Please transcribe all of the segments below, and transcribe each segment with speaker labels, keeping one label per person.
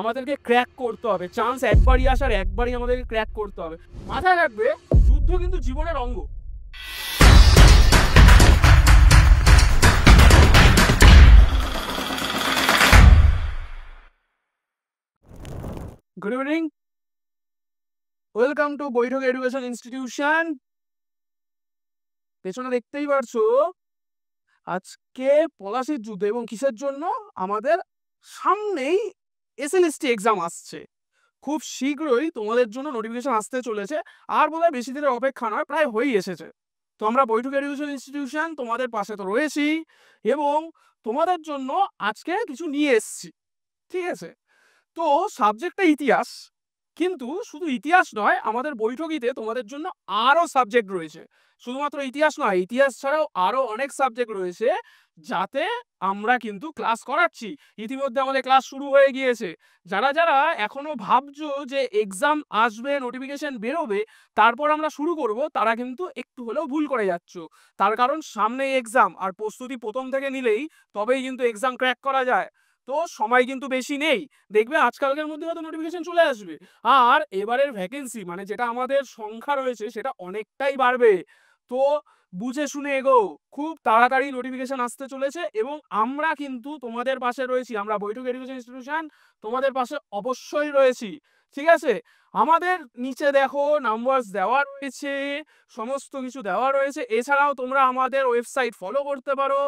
Speaker 1: আমাদেরকে ক্র্যাক করতে হবে। চান্স একবারই আসার, একবারই আমাদেরকে ক্র্যাক করতে হবে। মাথায় রাখবে, যুদ্ধ কিন্তু জীবনের অঙ্গ। গুড ইভিনিং, ওয়েলকাম টু বৈঠক এডুকেশন ইনস্টিটিউশন। পেছনে দেখতেই পারছো আজকে পলাশির যুদ্ধ, এবং কিসের জন্য? আমাদের সামনেই এসএলএসটি এক্সাম আসছে। খুব শীঘ্রই তোমাদের জন্য নোটিফিকেশন আসতে চলেছে, আর বোধহয় বেশি দিনের অপেক্ষা নয়, প্রায় হয়েই এসেছে। তো আমরা বৈঠক এডুকেশন ইনস্টিটিউশন তোমাদের পাশে তো রয়েছি, এবং তোমাদের জন্য আজকে কিছু নিয়ে এসেছি। ঠিক আছে, তো সাবজেক্টটা ইতিহাস, কিন্তু শুধু ইতিহাস নয়, আমাদের বৈঠকিতে তোমাদের জন্য আরো সাবজেক্ট রয়েছে। শুধুমাত্র ইতিহাস নয়, ইতিহাস ছাড়াও আরো অনেক সাবজেক্ট রয়েছে যাতে আমরা কিন্তু ক্লাস করাচ্ছি। ইতিমধ্যে আমাদের ক্লাস শুরু হয়ে গিয়েছে। যারা যারা এখনো ভাবছো যে এক্সাম আসবে, নোটিফিকেশন বেরোবে, তারপর আমরা শুরু করব, তারা কিন্তু একটু হলেও ভুল করে যাচ্ছ। তার কারণ সামনেই এক্সাম, আর প্রস্তুতি প্রথম থেকে নিলেই তবেই কিন্তু এক্সাম ক্র্যাক করা যায়। তো সময় কিন্তু বেশি নেই, দেখবে আজকালকের মধ্যে হয়তো নোটিফিকেশন চলে আসবে। আর এবারের ভ্যাকেন্সি মানে যেটা আমাদের সংখ্যা রয়েছে সেটা অনেকটাই বাড়বে। তো বুঝে শুনে এগো, খুব তাড়াতাড়ি নোটিফিকেশন আসতে চলেছে, এবং আমরা কিন্তু তোমাদের পাশে রয়েছি। আমরা বৈঠক এডুকেশন ইনস্টিটিউশন তোমাদের পাশে অবশ্যই রয়েছি। ঠিক আছে, আমাদের নিচে দেখো নাম্বারস দেওয়া রয়েছে, সমস্ত কিছু দেওয়া রয়েছে। এছাড়াও তোমরা আমাদের ওয়েবসাইট ফলো করতে পারো,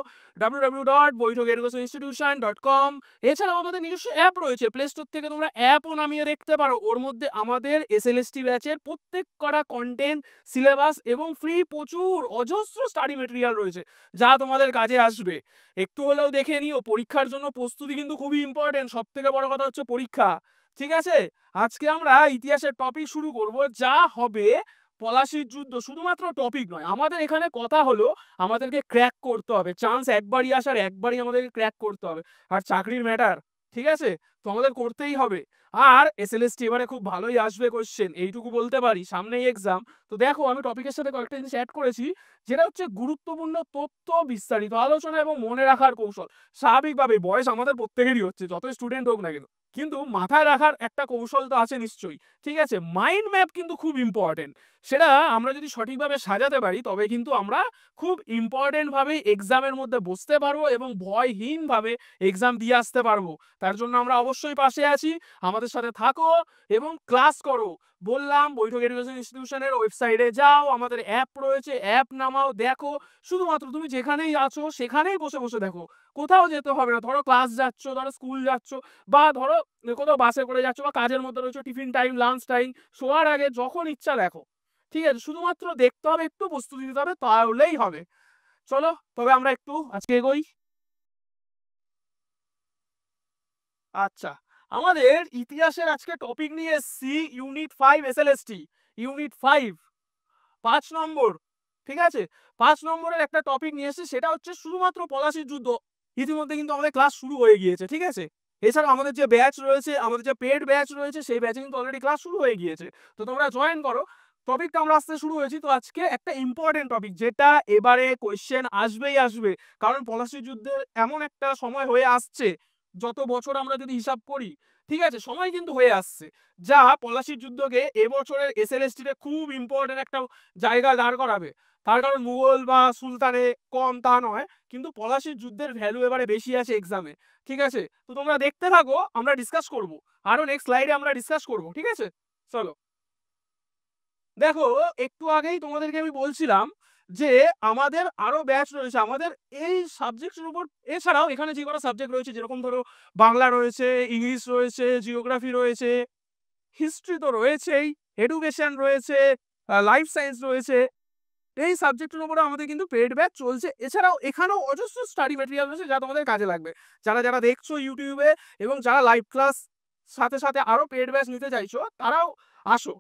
Speaker 1: www.boithokeducationinstitution.com। এছাড়াও আমাদের নিজস্ব অ্যাপ রয়েছে, প্লে স্টোর থেকে তোমরা অ্যাপও নামিয়ে দেখতে পারো। ওর মধ্যে আমাদের এসএলএসটি ব্যাচের প্রত্যেক কটা কন্টেন্ট, সিলেবাস এবং ফ্রি প্রচুর অজস্র স্টাডি মেটেরিয়াল রয়েছে, যা তোমাদের কাজে আসবে। একটু হলেও দেখে নিও, পরীক্ষার জন্য প্রস্তুতি কিন্তু খুবই ইম্পর্টেন্ট। সব থেকে বড় কথা হচ্ছে পরীক্ষা। ঠিক আছে, আজকে আমরা ইতিহাসের টপিক শুরু করব, যা হবে পলাশির যুদ্ধ। শুধুমাত্র টপিক নয়, আমাদের এখানে কথা হলো আমাদেরকে ক্র্যাক করতে হবে। চান্স একবারই আসার, একবারই আমাদেরকে ক্র্যাক করতে হবে। আর চাকরির ম্যাটার, ঠিক আছে, তো আমাদের করতেই হবে। আর এসএলএসটি এবারে খুব ভালোই আসবে কোশ্চেন, এইটুকু বলতে পারি, সামনেই এক্সাম। তো দেখো, আমি টপিকের সাথে কয়েকটা জিনিস অ্যাড করেছি, যেটা হচ্ছে গুরুত্বপূর্ণ তথ্য, বিস্তারিত আলোচনা এবং মনে রাখার কৌশল। স্বাভাবিকভাবে বয়স আমাদের প্রত্যেকেরই হচ্ছে, যত স্টুডেন্ট হোক না কেন, কিন্তু মাথায় রাখার একটা কৌশল তো আছে নিশ্চয়ই। ঠিক আছে, মাইন্ড ম্যাপ কিন্তু খুব ইম্পর্টেন্ট। সেটা আমরা যদি সঠিকভাবে সাজাতে পারি, তবে কিন্তু আমরা খুব ইম্পর্টেন্ট ভাবে এক্সামের মধ্যে বসতে পারবো এবং ভয়হীন ভাবে এক্সাম দিয়ে আসতে পারবো। তার জন্য আমরা অবশ্যই পাশে আছি, আমাদের সাথে থাকো এবং ক্লাস করো। বললাম, বৈঠক এডুকেশন ইনস্টিটিউশনের ওয়েবসাইটে যাও, আমাদের অ্যাপ রয়েছে, অ্যাপ নামাও, দেখো। শুধুমাত্র তুমি যেখানেই আছো সেখানেই বসে বসে দেখো, কোথাও যেতে হবে না। ধরো ক্লাস যাচ্ছ, ধরো স্কুল যাচ্ছ, বা ধরো কোথাও বাসে করে যাচ্ছ, বা কাজের মধ্যে রয়েছে, টিফিন টাইম, লাঞ্চ টাইম, শোয়ার আগে, যখন ইচ্ছা দেখো। ঠিক আছে, শুধুমাত্র দেখতে হবে, একটু প্রস্তুতি নিতে হবে, তাহলেই হবে। চলো তবে আমরা একটু আজকে এগোই। আচ্ছা, আমাদের ইতিহাসের আজকে টপিক নিয়ে এসছি ইউনিট 5 এসএলএসটি, ইউনিট 5, 5 নম্বর। ঠিক আছে, 5 নম্বরের একটা টপিক নিয়ে এসেছি, সেটা হচ্ছে শুধুমাত্র পলাশির যুদ্ধ। ইতিমধ্যে কিন্তু আমাদের ক্লাস শুরু হয়ে গিয়েছে। ঠিক আছে, এছাড়া আমাদের যে ব্যাচ রয়েছে, আমাদের যে পেড ব্যাচ রয়েছে, সেই ব্যাচে কিন্তু অলরেডি ক্লাস শুরু হয়ে গিয়েছে। তো তোমরা জয়েন করো। টপিকটা আমরা আসতে শুরু হয়েছি, তো আজকে একটা ইম্পর্টেন্ট টপিক, যেটা এবারে কোয়েশ্চেন আসবেই আসবে। কারণ পলাশির যুদ্ধের এমন একটা সময় হয়ে আসছে, যত বছর আমরা যদি হিসাব করি, ঠিক আছে, সময় কিন্তু হয়ে আসছে, যা পলাশির যুদ্ধকে এবছরের এসএলএসটি তে খুব ইম্পর্টেন্ট একটা জায়গা দাঁড় করাবে। তার কারণ মুঘল বা সুলতানে কম তা নয়, কিন্তু পলাশির যুদ্ধের ভ্যালু এবারে বেশি আছে এক্সামে। ঠিক আছে, তো তোমরা দেখতে থাকো, আমরা ডিসকাস করব, আরো নেক্সট স্লাইডে আমরা ডিসকাস করব। ঠিক আছে, চলো। দেখো, একটু আগেই তোমাদেরকে আমি বলছিলাম যে আমাদের আরো ব্যাচ রয়েছে আমাদের এই সাবজেক্টের উপর। এছাড়াও এখানে যে কোনো সাবজেক্ট রয়েছে, যেরকম ধরো বাংলা রয়েছে, ইংলিশ রয়েছে, জিওগ্রাফি রয়েছে, হিস্ট্রি তো রয়েছেই, এডুকেশন রয়েছে, লাইফ সায়েন্স রয়েছে। এই সাবজেক্টের উপরে আমাদের কিন্তু পেড ব্যাচ চলছে। এছাড়াও এখানেও অজস্র স্টাডি ম্যাটেরিয়াল রয়েছে, যা তোমাদের কাজে লাগবে। যারা যারা দেখছো ইউটিউবে এবং যারা লাইভ ক্লাস সাথে সাথে আরো পেড ব্যাচ নিতে চাইছো, তারাও আসো।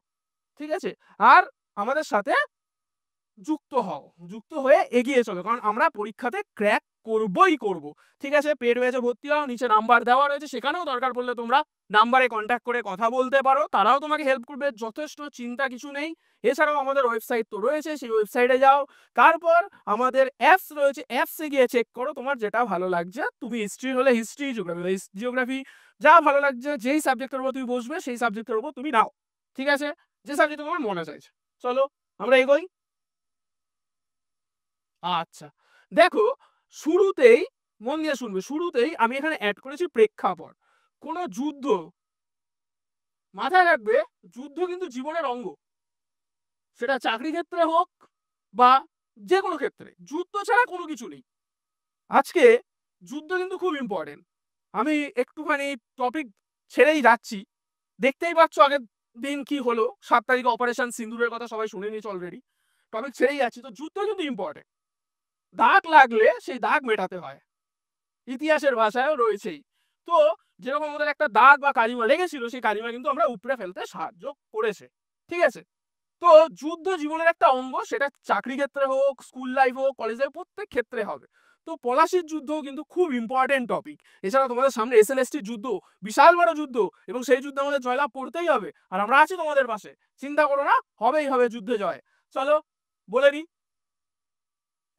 Speaker 1: ঠিক আছে, আর আমাদের সাথে যুক্ত হও, যুক্ত হয়ে এগিয়ে চলো, কারণ আমরা পরীক্ষাতে ক্র্যাক করবই করব। ঠিক আছে, পেড ব্যাচে ভর্তি হও, নিচে নাম্বার দেওয়া রয়েছে, সেখানেও দরকার পড়লে তোমরা নাম্বারে কন্ট্যাক্ট করে কথা বলতে পারো, তারাও তোমাকে হেল্প করবে, যথেষ্ট চিন্তা কিছু নেই। এছাড়াও আমাদের ওয়েবসাইট তো রয়েছে, সেই ওয়েবসাইটে যাও। তারপর আমাদের অ্যাপস রয়েছে, অ্যাপসে গিয়ে চেক করো তোমার যেটা ভালো লাগছে। তুমি হিস্ট্রি হলে হিস্ট্রি, জিওগ্রাফি হলে জিওগ্রাফি, যা ভালো লাগছে, যেই সাবজেক্টের উপর তুমি বসবে সেই সাবজেক্টের উপর তুমি নাও, ঠিক আছে, যে সাবজেক্ট তোমার মনে চাইছে। চলো আমরা এগোই। আচ্ছা দেখো, শুরুতেই মন দিয়ে শুনবে, শুরুতেই আমি এখানে অ্যাড করেছি প্রেক্ষাপট। কোনো যুদ্ধ, মাথায় রাখবে, যুদ্ধ কিন্তু জীবনের অঙ্গ, সেটা চাকরি ক্ষেত্রে হোক বা যে কোনো ক্ষেত্রে, যুদ্ধ ছাড়া কোনো কিছু নেই। আজকে যুদ্ধ কিন্তু খুব ইম্পর্টেন্ট। আমি একটুখানি টপিক ছেড়েই যাচ্ছি, দেখতেই পাচ্ছ আগের দিন কি হলো, 7 তারিখে অপারেশন সিন্দুরের কথা সবাই শুনে নিয়েছে অলরেডি। টপিক ছেড়েই যাচ্ছি, তো যুদ্ধ কিন্তু ইম্পর্টেন্ট। দাগ লাগলে সেই দাগ মেটাতে হয়, ইতিহাসের ভাষায়ও রয়েছেই। তো যেরকম আমাদের একটা দাগ বা কালিমা লেগেছিল, সেই কালিমা কিন্তু আমরা উপড়ে ফেলতে সাহায্য করেছে, ঠিক আছে। তো যুদ্ধ জীবনের একটা অঙ্গ, সেটা চাকরি ক্ষেত্রে হোক, স্কুল লাইফ হোক, কলেজ লাইফ, প্রত্যেক ক্ষেত্রে হবে। তো পলাশির যুদ্ধ কিন্তু খুব ইম্পর্টেন্ট টপিক। এছাড়া তোমাদের সামনে এসএলএসটির যুদ্ধ, বিশাল বড় যুদ্ধ, এবং সেই যুদ্ধে আমাদের জয়লাভ করতেই হবে, আর আমরা আছি তোমাদের পাশে, চিন্তা করো না, হবেই হবে যুদ্ধে জয়। চলো বলে দিই,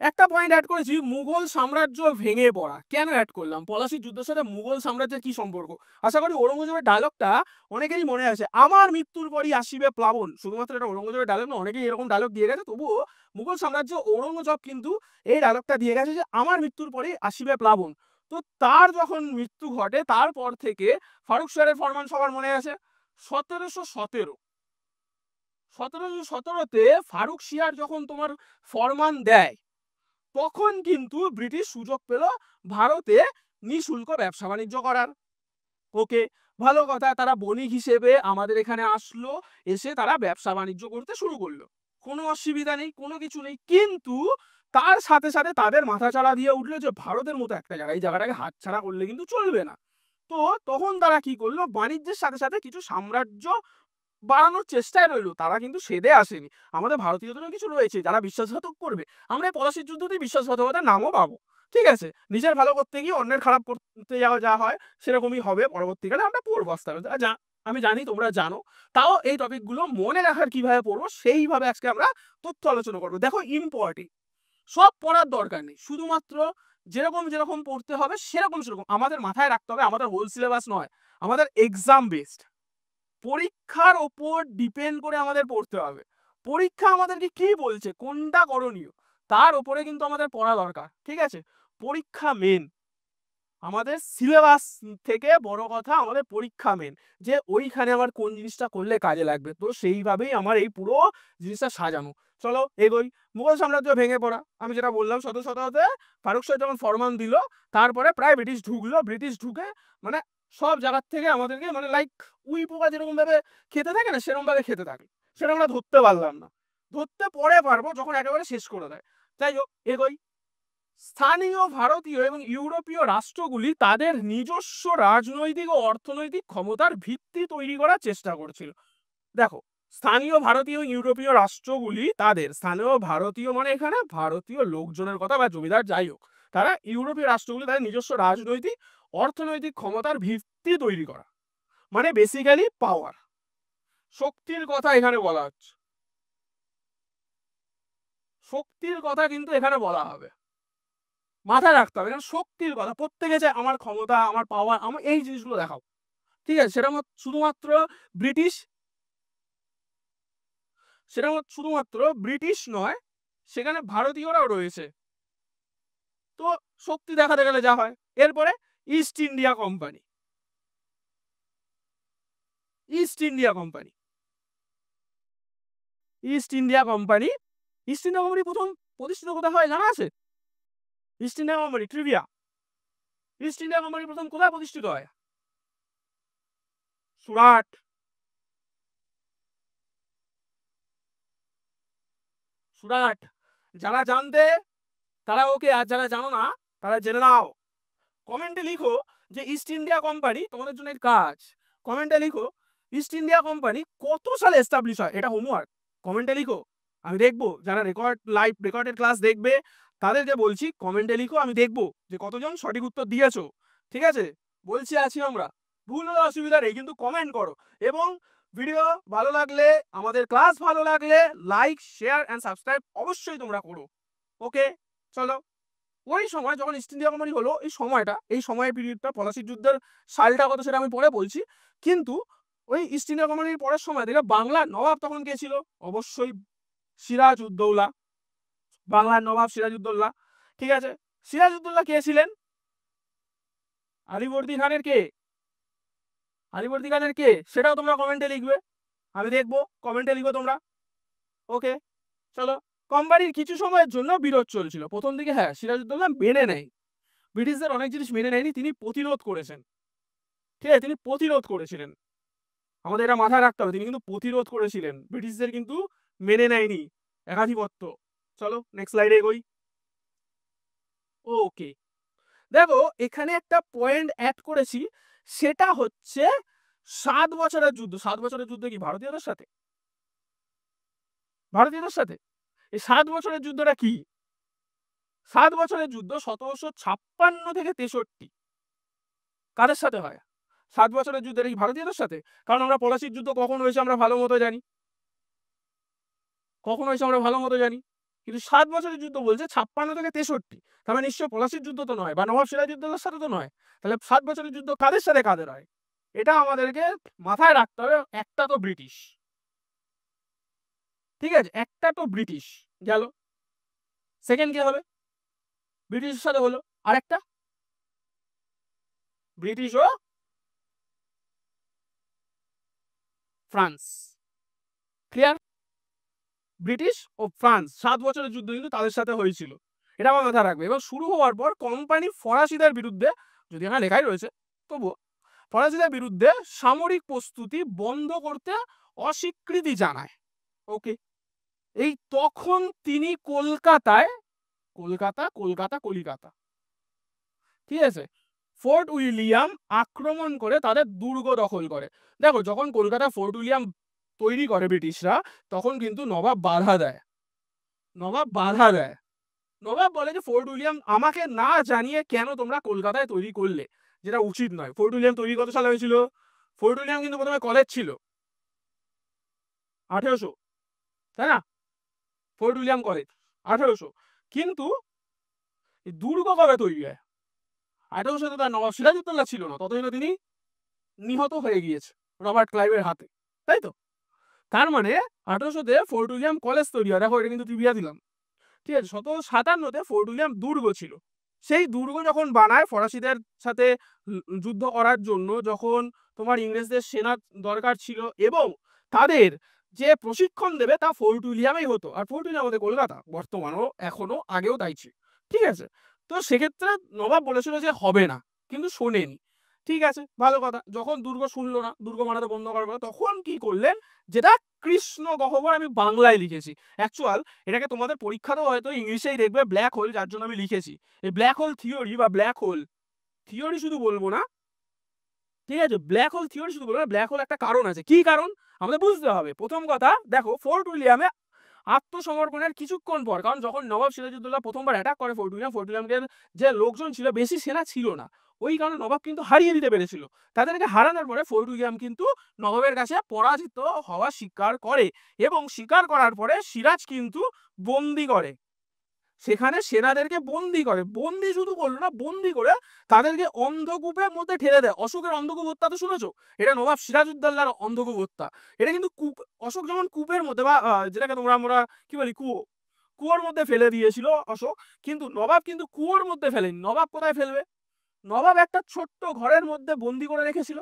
Speaker 1: একটা পয়েন্ট অ্যাড করেছি, মুঘল সাম্রাজ্য ভেঙে পড়া। কেন অ্যাড করলাম? পলাশির যুদ্ধের সাথে মুঘল সাম্রাজ্যের কি সম্পর্ক? আশা করি ঔরঙ্গজেবের ডায়লগটা অনেকেরই মনে আছে, আমার মৃত্যুর পরই আসিবে প্লাবন। শুধুমাত্র এটা ঔরঙ্গজেবের ডায়লগ না, অনেকেই এরকম ডায়লগ দিয়ে গেছে, তবুও মুঘল সাম্রাজ্য, ঔরঙ্গজেব কিন্তু এই ডায়লগটা দিয়ে গেছে যে আমার মৃত্যুর পরেই আসিবে প্লাবন। তো তার যখন মৃত্যু ঘটে, তারপর থেকে ফারুক শাহের ফরমান সবার মনে আছে, 1717 1717তে ফারুক শিয়ার যখন তোমার ফরমান দেয়, তখন কিন্তু ব্রিটিশ সুযোগ পেল ভারতে নিঃশুল্ক ব্যবসা বাণিজ্য করার। ওকে, ভালো কথা, তারা বণিক হিসেবে আমাদের এখানে আসলো, এসে তারা ব্যবসা বাণিজ্য করতে শুরু করলো, কোনো অসুবিধা নেই, কোনো কিছু নেই। কিন্তু তার সাথে সাথে তাদের মাথা চাড়া দিয়ে উঠলো যে ভারতের মতো একটা জায়গা, এই জায়গাটাকে হাতছাড়া করলে কিন্তু চলবে না। তো তখন তারা কি করলো, বাণিজ্যের সাথে সাথে কিছু সাম্রাজ্য বাড়ানোর চেষ্টায় রইলো, তারা কিন্তু সেদে আসেনি। আমাদের ভারতীয়দেরও কিছু রয়েছে যারা বিশ্বাসঘাতক করবে, আমরা এই পলাশির যুদ্ধতেই বিশ্বাসঘাতকতার নামও পাবো, ঠিক আছে। নিজের ভালো করতে গিয়ে অন্যের খারাপ করতে যাওয়া যা হয়, সেরকমই হবে পরবর্তীকালে, আমরা পড়বো আস্তে আস্তে। আমি জানি তোমরা জানো, তাও এই টপিকগুলো মনে রাখার কিভাবে পড়বো সেইভাবে আজকে আমরা তথ্য আলোচনা করবো। দেখো ইম্পর্টেন্ট, সব পড়ার দরকার নেই, শুধুমাত্র যেরকম যেরকম পড়তে হবে সেরকম সেরকম আমাদের মাথায় রাখতে হবে। আমাদের হোল সিলেবাস নয়, আমাদের এক্সাম বেসড, পরীক্ষার ওপর ডিপেন্ড করে আমাদের পড়তে হবে। পরীক্ষা আমাদেরকে কি বলছে, কোনটা করণীয়, তার উপরে কিন্তু আমাদের পড়া দরকার, ঠিক আছে। পরীক্ষা মেন, আমাদের সিলেবাস থেকে বড় কথা আমাদের পরীক্ষা মেন, যে ওইখানে আমার কোন জিনিসটা করলে কাজে লাগবে। তো সেইভাবেই আমার এই পুরো জিনিসটা সাজানো। চলো এগোই। মুঘল সাম্রাজ্য ভেঙে পড়া, আমি যেটা বললাম 1717তে ফারুক শাহ যখন ফরমান দিল, তারপরে প্রায় ব্রিটিশ ঢুকলো, ব্রিটিশ ঢুকে মানে সব জায়গার থেকে আমাদেরকে মানে লাইক উই পোকা যেরকম ভাবে খেতে থাকে না, সেরকম ভাবে খেতে থাকে। সেটা আমরা ধরতে পারলাম না, ধরতে পরে পারবো যখন একেবারে শেষ করে দেয়। যাই হোক এগোই। স্থানীয় ভারতীয় এবং ইউরোপীয় রাষ্ট্রগুলি তাদের নিজস্ব রাজনৈতিক ও অর্থনৈতিক ক্ষমতার ভিত্তি তৈরি করার চেষ্টা করছিল। দেখো, স্থানীয় ভারতীয় ইউরোপীয় রাষ্ট্রগুলি তাদের, স্থানীয় ভারতীয় মানে এখানে ভারতীয় লোকজনের কথা বা জমিদার যাই হোক, তারা ইউরোপীয় রাষ্ট্রগুলি তাদের নিজস্ব রাজনৈতিক অর্থনৈতিক ক্ষমতার ভিত্তি তৈরি করা, মানে বেসিক্যালি পাওয়ার, শক্তির কথা এখানে বলা হচ্ছে, শক্তির কথা কিন্তু এখানে বলা হবে, মাথায় রাখতে হবে, কারণ শক্তির কথা প্রত্যেকে চায়, আমার ক্ষমতা, আমার পাওয়ার, আমার এই জিনিসগুলো দেখাও, ঠিক আছে। শুধুমাত্র ব্রিটিশ, সেটা শুধুমাত্র ব্রিটিশ নয়, সেখানে ভারতীয়রাও রয়েছে। তো শক্তি দেখাতে গেলে যা হয়। এরপরে east India company, east India company, east India company, east India company প্রথম প্রতিষ্ঠিত কোথায় হয় জানা আছে? East India company trivia, east India company প্রথম কোথায় প্রতিষ্ঠিত হয়? সুরাট, সুরাট। যারা জানতে তারা ওকে, আর যারা জানো না তারা জেনে নাও। কমেন্টে লিখো যে ইস্ট ইন্ডিয়া কোম্পানি, তোমাদের জন্য কাজ, কমেন্টে লিখো ইস্ট ইন্ডিয়া কোম্পানি কত সালে এস্টাবলিশ হয়, এটা হোমওয়ার্ক, কমেন্টে লিখো। আমি দেখবো যারা লাইভ রেকর্ডেড ক্লাস দেখবে তাদেরকে বলছি, কমেন্টে লিখো, আমি দেখবো যে কতজন সঠিক উত্তর দিয়েছো, ঠিক আছে। বলছি আছি আমরা, ভুল হলে অসুবিধা নেই, কিন্তু কমেন্ট করো। এবং ভিডিও ভালো লাগলে, আমাদের ক্লাস ভালো লাগলে লাইক শেয়ার এন্ড সাবস্ক্রাইব অবশ্যই তোমরা করো। ওকে চলো ওই সময় যখন ইস্ট ইন্ডিয়া কোম্পানি হলো, এই সময়ের পিরিয়ডটা, পলাশির যুদ্ধের সালটা কত সেটা আমি পরে বলছি, কিন্তু ওই ইস্ট ইন্ডিয়া কোম্পানির পরের সময় থেকে বাংলার নবাব তখন কে ছিল? অবশ্যই সিরাজউদ্দৌলা, বাংলার নবাব সিরাজউদ্দৌলা। ঠিক আছে, সিরাজউদ্দৌলা কে ছিলেন? আলীবর্দী খানের কে? আলীবর্দী খানের কে সেটাও তোমরা কমেন্টে লিখবে, আমি দেখবো, কমেন্টে লিখো তোমরা। ওকে, চলো। কোম্পানির কিছু সময়ের জন্য বিরোধ চলছিল প্রথম দিকে। হ্যাঁ, সিরাজউদ্দৌলা মেনে নেয়, ব্রিটিশদের অনেক জিনিস মেনে নেয়নি, তিনি প্রতিরোধ করেছেন। ঠিক আছে, তিনি প্রতিরোধ করেছিলেন, আমাদের এটা মাথায় রাখতে হবে, তিনি কিন্তু প্রতিরোধ করেছিলেন, ব্রিটিশদের কিন্তু মেনে নেয়নি একাধিপত্য। চলো নেক্সট স্লাইডে এগোই। ওকে, দেখো এখানে একটা পয়েন্ট অ্যাড করেছি, সেটা হচ্ছে 7 বছরের যুদ্ধ। 7 বছরের যুদ্ধ কি ভারতীয়দের সাথে? ভারতীয়দের সাথে এই 7 বছরের যুদ্ধটা কি? 7 বছরের যুদ্ধ 1756 থেকে 63 কাদের সাথে হয়? 7 বছরের যুদ্ধ কি ভারতীয়দের সাথে? কারণ আমরা পলাশির যুদ্ধ কখন হয়েছে আমরা ভালো মতো জানি, কখন হয়েছে আমরা ভালো মতো জানি, কিন্তু 7 বছরের যুদ্ধ বলছে 56 থেকে 63, তাহলে নিশ্চয় পলাশির যুদ্ধ তো নয়, বা নবাব সিরাজউদ্দৌলার সাথে তো নয়। তাহলে 7 বছরের যুদ্ধ কাদের সাথে কাদের হয়, এটা আমাদেরকে মাথায় রাখতে হবে। একটা তো ব্রিটিশ, ঠিক আছে, একটা তো ব্রিটিশ গেল, সেকেন্ড কে হবে? ব্রিটিশের সাথে হলো, আরেকটা ব্রিটিশ ও ফ্রান্স। ক্লিয়ার? ব্রিটিশ ও ফ্রান্স 7 বছরের যুদ্ধ কিন্তু তাদের সাথে হয়েছিল, এটা আমার মাথায় রাখবে। এবং শুরু হওয়ার পর কোম্পানি ফরাসিদের বিরুদ্ধে, যদি এখানে লেখাই রয়েছে তবুও, ফরাসিদের বিরুদ্ধে সামরিক প্রস্তুতি বন্ধ করতে অস্বীকৃতি জানায়। ওকে, এই তখন তিনি কলকাতায়, কলিকাতা, ঠিক আছে, ফোর্ট উইলিয়াম আক্রমণ করে তাদের দুর্গ দখল করে। দেখো যখন কলকাতা ফোর্ট উইলিয়াম তৈরি করে ব্রিটিশরা, তখন কিন্তু নবাব বাধা দেয়, নবাব বলে যে ফোর্ট উইলিয়াম আমাকে না জানিয়ে কেন তোমরা কলকাতায় তৈরি করলে, যেটা উচিত নয়। ফোর্ট উইলিয়াম তৈরি কত সালে হয়েছিল? ফোর্ট উইলিয়াম কিন্তু প্রথমে কলেজ ছিল 1800, তাই না? ফোর্ট উইলিয়াম কলেজ 1800, কিন্তু দুর্গ কবে তৈরি হয়? 1800 তার নবাব সিরাজউদ্দৌলা ছিল না, ততদিনে তিনি নিহত হয়ে গিয়েছে রবার্ট ক্লাইভের হাতে, তাই তো? তার মানে 1800-তে ফোর্ট উইলিয়াম কলেজ তৈরি হয়। দেখো এটা কিন্তু ট্রিভিয়া দিলাম, ঠিক আছে। 1757-তে ফোর্ট উইলিয়াম দুর্গ ছিল, সেই দুর্গ যখন বানায় ফরাসিদের সাথে যুদ্ধ করার জন্য, যখন তোমার ইংরেজদের সেনা দরকার ছিল এবং তাদের যে প্রশিক্ষণ দেবে তা ফোর্ট উইলিয়ামেই হতো। আর ফোর্ট উইলিয়াম আমাদের কলকাতা, বর্তমানও, এখনো, আগেও তাই ছিল, ঠিক আছে। তো সেক্ষেত্রে নবাব বলেছিল যে হবে না, কিন্তু শোনেনি, ঠিক আছে, ভালো কথা। যখন দুর্গ শুনলো না, দুর্গ বানাতে বন্ধ করার পর, তখন কি করলেন, যেটা কৃষ্ণ গহ্বর আমি বাংলায় লিখেছি, অ্যাকচুয়াল এটাকে তোমাদের পরীক্ষাতেও হয়তো ইংলিশেই দেখবে ব্ল্যাক হোল, যার জন্য আমি লিখেছি এই ব্ল্যাক হোল থিওরি, বা ব্ল্যাক হোল থিওরি শুধু বলবো না, ঠিক আছে, ব্ল্যাক হোল থিওরি শুধু বলবো না, ব্ল্যাক হোল একটা কারণ আছে। কি কারণ আমাদের বুঝতে হবে। প্রথম কথা দেখো, ফোর্ট উইলিয়ামে আত্মসমর্পণের কিছুক্ষণ পর, কারণ যখন নবাব সিরাজউদ্দৌলা প্রথমবার অ্যাটাক করে ফোর্ট উইলিয়ামের যে লোকজন ছিল, বেশি সেনা ছিল না, ওই কারণে নবাব কিন্তু হারিয়ে দিতে পেরেছিল। তাদেরকে হারানোর পরে ফোর্ট উইলিয়াম কিন্তু নবাবের কাছে পরাজিত হওয়া স্বীকার করে, এবং স্বীকার করার পরে সিরাজ কিন্তু বন্দি করে, সেখানে সেনাদেরকে বন্দি করে, বন্দি শুধু করলো না, বন্দি করে তাদেরকে অন্ধকূপের মধ্যে ঠেলে দেয়। অশোকের অন্ধকূপ হত্যা তো শুনেছো, এটা নবাব সিরাজউদ্দৌলার অন্ধকূপ হত্যা। এটা কিন্তু অশোক যেমন কূপের মধ্যে, বা যেটাকে তোমরা আমরা কি বলি, কুয়োর মধ্যে ফেলে দিয়েছিল অশোক, কিন্তু নবাব কিন্তু কুয়োর মধ্যে ফেলেনি। নবাব কোথায় ফেলবে? নবাব একটা ছোট্ট ঘরের মধ্যে বন্দি করে রেখেছিল,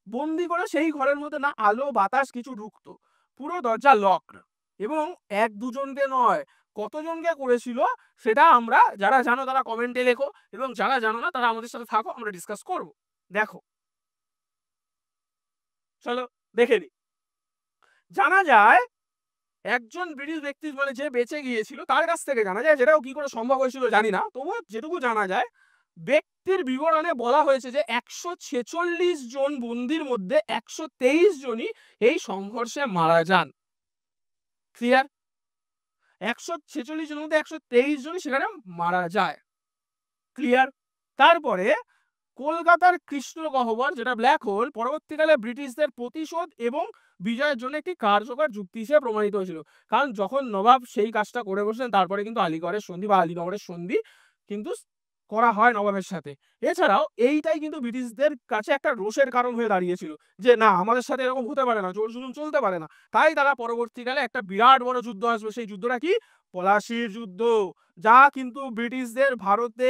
Speaker 1: বন্দি করে সেই ঘরের মধ্যে না আলো বাতাস কিছু ঢুকতো, পুরো দরজা লক, এবং 1-2জনকে নয়, কতজনকে করেছিল সেটা আমরা, যারা জানো তারা কমেন্টে লেখো, এবং যারা জানো না তারা আমাদের সাথে থাকো, আমরা ডিসকাস করব। দেখো চলো দেখে নি। জানা যায় একজন ব্রিটিশ ব্যক্তি, মানে যে বেঁচে গিয়েছিল তার কাছ থেকে জানা যায়, যেটাও কি করে সম্ভব হয়েছিল জানি না, তবুও যেটুকু জানা যায়, ব্যক্তির বিবরণে বলা হয়েছে যে 146 জন বন্দির মধ্যে 123 জনই এই সংঘর্ষে মারা যান। ক্লিয়ার? 146 জনের মধ্যে 123 জনই সেখানে মারা যায়। ক্লিয়ার? তারপরে কলকাতার কৃষ্ণ গহ্বর, যেটা ব্ল্যাক হোল, পরবর্তীকালে ব্রিটিশদের প্রতিশোধ এবং বিজয়ের জন্য একটি কার্যকর যুক্তি হিসেবে প্রমাণিত হয়েছিল। কারণ যখন নবাব সেই কাজটা করে বসলেন, তারপরে কিন্তু আলীগড়ের সন্ধি বা আলীনগরের সন্ধি কিন্তু করা হয় নবাবের সাথে। এছাড়াও এইটাই কিন্তু ব্রিটিশদের কাছে একটা রোষের কারণ হয়ে দাঁড়িয়েছিল যে না আমাদের সাথে এরকম হতে পারে না, জোর জুলুম চলতে পারে না। তাই তারা পরবর্তীকালে একটা বিরাট বড় যুদ্ধ আসবে, সেই যুদ্ধটা কি? পলাশির যুদ্ধ, যা কিন্তু ব্রিটিশদের ভারতে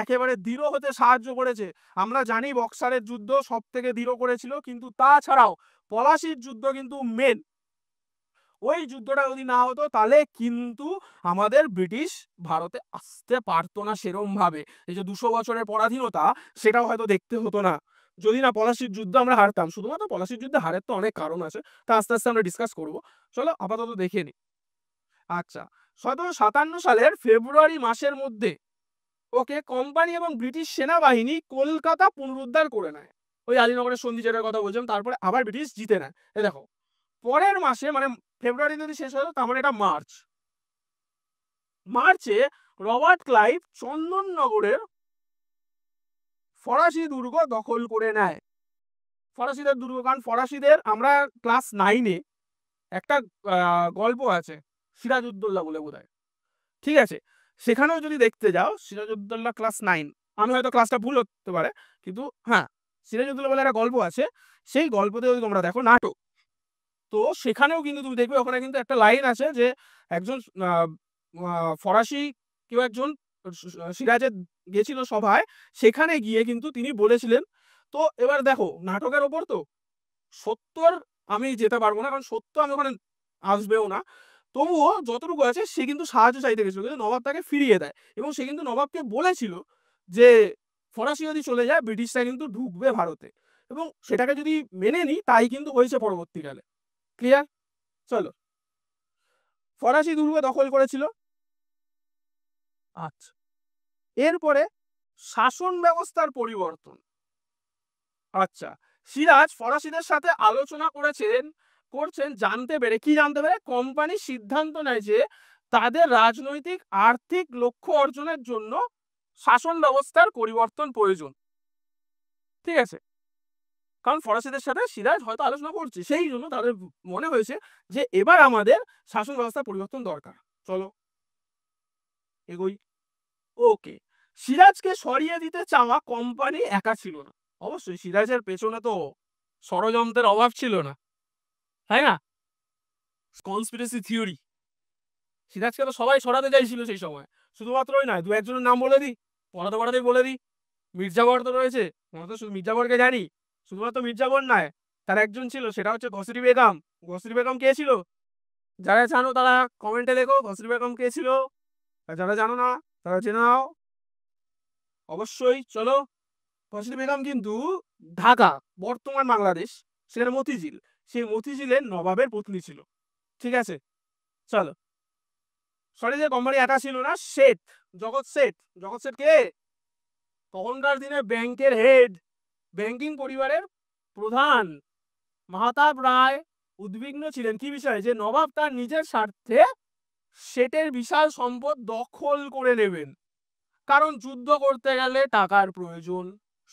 Speaker 1: একেবারে দৃঢ় হতে সাহায্য করেছে। আমরা জানি বক্সারের যুদ্ধ সব থেকে দৃঢ় করেছিল, কিন্তু তাছাড়াও পলাশির যুদ্ধ কিন্তু মেন। ওই যুদ্ধটা যদি না হতো তাহলে কিন্তু আমাদের ব্রিটিশ ভারতে আসতে পারতো না সেরম ভাবে। এই যে 200 বছরের পরাধীনতা, সেটাও হয়তো দেখতে হতো না যদি না পলাশির যুদ্ধ আমরা হারতাম। শুধুমাত্র পলাশির যুদ্ধে হারের তো অনেক কারণ আছে, তা আস্তে আস্তে আমরা ডিসকাস করবো। চলো আপাতত দেখে নি। আচ্ছা, 1757 সালের ফেব্রুয়ারি মাসের মধ্যে ওকে কোম্পানি এবং ব্রিটিশ সেনাবাহিনী কলকাতা পুনরুদ্ধার করে নেয়। ওই আলীনগরের সন্ধি যেটার কথা বলছিলাম, তারপরে আবার ব্রিটিশ জিতে নেয়। এই দেখো, পরের মাসে মানে ফেব্রুয়ারি যদি শেষ হতো তার মানে এটা মার্চে রবার্ট ক্লাইভ চন্দননগরের ফরাসি দুর্গ দখল করে নেয়। ফরাসিদের দুর্গ, কারণ ফরাসিদের আমরা ক্লাস 9-এ একটা গল্প আছে সিরাজউদ্দৌলা বলে বোধহয়, ঠিক আছে? সেখানেও যদি দেখতে যাও সিরাজউদ্দৌলা ক্লাস 9, আমি হয়তো ক্লাসটা ভুল হতে পারে, কিন্তু হ্যাঁ সিরাজউদ্দৌলা বলে একটা গল্প আছে। সেই গল্পতে যদি তোমরা দেখো নাটক, তো সেখানেও কিন্তু তুমি দেখবে ওখানে কিন্তু একটা লাইন আছে যে একজন ফরাসি কেউ একজন সিরাজে গেছিল সভায়, সেখানে গিয়ে কিন্তু তিনি বলেছিলেন। তো এবার দেখো নাটকের ওপর তো সত্যর আমি যেতে পারবো না, কারণ সত্য আমি ওখানে আসবেও না, তবুও যতটুকু আছে সে কিন্তু সাহায্য চাইতে গেছিল, কিন্তু নবাব তাকে ফিরিয়ে দেয়। এবং সে কিন্তু নবাবকে বলেছিল যে ফরাসি যদি চলে যায় ব্রিটিশরা কিন্তু ঢুকবে ভারতে, এবং সেটাকে যদি মেনে নিই তাই কিন্তু হয়েছে পরবর্তীকালে। ক্লিয়ার? চলো, ফরাসি দুর্গ দখল করেছিল। আচ্ছা, এরপরে শাসন ব্যবস্থার পরিবর্তন। আচ্ছা, সিরাজ ফরাসিদের সাথে আলোচনা করছেন জানতে পেরে, কি জানতে পেরে? কোম্পানি সিদ্ধান্ত নেয় যে তাদের রাজনৈতিক আর্থিক লক্ষ্য অর্জনের জন্য শাসন ব্যবস্থার পরিবর্তন প্রয়োজন। ঠিক আছে, কারণ ফরাসিদের সাথে সিরাজ হয়তো আলোচনা করছে, সেই জন্য তাদের মনে হয়েছে যে এবার আমাদের শাসন ব্যবস্থার পরিবর্তন দরকার। চলো এগোই। ওকে, সিরাজকে সরিয়ে দিতে চাওয়া কোম্পানি একা ছিল না। অবশ্যই সিরাজের পেছনে তো ষড়যন্ত্রের অভাব ছিল না, তাই না? কনস্পিরেসি থিওরি, সিরাজকে তো সবাই সরাতে চাইছিল সেই সময়। শুধুমাত্র ওই নয়, দু একজনের নাম বলে দিই, পড়াতেই বলে দিই। মির্জাফর তো রয়েছে, আমরা তো শুধু মির্জাফরকে জানি। শুধুমাত্র মির্জাফর নয়, তার একজন ছিল, সেটা হচ্ছে ঘসরি বেগম। ঘসরি বেগম কে ছিল? যারা জানো তারা কমেন্টে লেখো ঘসরি বেগম কে ছিল, আর যারা জানো না তারা জেনে নাও অবশ্যই। চলো, ঘসরি বেগম কিন্তু ঢাকা, বর্তমান বাংলাদেশ, সেখানে মতিঝিল, সেই মতিঝিলের নবাবের পত্নী ছিল। ঠিক আছে, চলো। সরি, যে কোম্পানি একা ছিল না, শেঠ, জগৎ শেঠ। জগৎ শেঠ কে? তখনকার দিনে ব্যাংকের হেড, ব্যাংকিং পরিবারের প্রধান। মাহতাব রায় উদ্বিগ্ন ছিলেন কি বিষয়ে? যে নবাব তার নিজের স্বার্থে শেঠের বিশাল সম্পদ দখল করে নেবেন। কারণ যুদ্ধ করতে গেলে টাকার প্রয়োজন,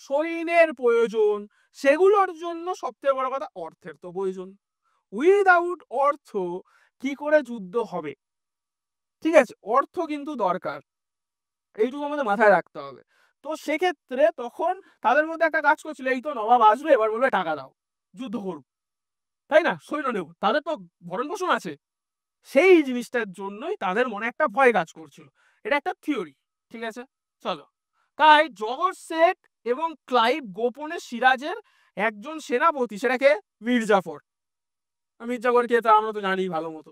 Speaker 1: সৈন্যের প্রয়োজন, সেগুলোর জন্য সবথেকে বড় কথা অর্থের তো প্রয়োজন। উইদাউট অর্থ কি করে যুদ্ধ হবে? ঠিক আছে, অর্থ কিন্তু দরকার, এইটুকু আমাদের মাথায় রাখতে হবে। তো সেক্ষেত্রে তখন তাদের মধ্যে একটা কাজ করছিল, এই তো নবাব আসবে, এবার বলবে টাকা দাও, যুদ্ধ করব, তাই না? সৈন্য নেব, তাদের তো ভরণ পোষণ আছে। সেই জিনিসটার জন্যই তাদের মনে একটা ভয় কাজ করছিল। এটা একটা থিওরি, ঠিক আছে? চলো, তাই জগৎ শেঠ এবং ক্লাইভ গোপনে সিরাজের একজন সেনাপতি, সেটাকে মির্জাফর। মির্জাফরকে তা আমরা তো জানি ভালো মতো।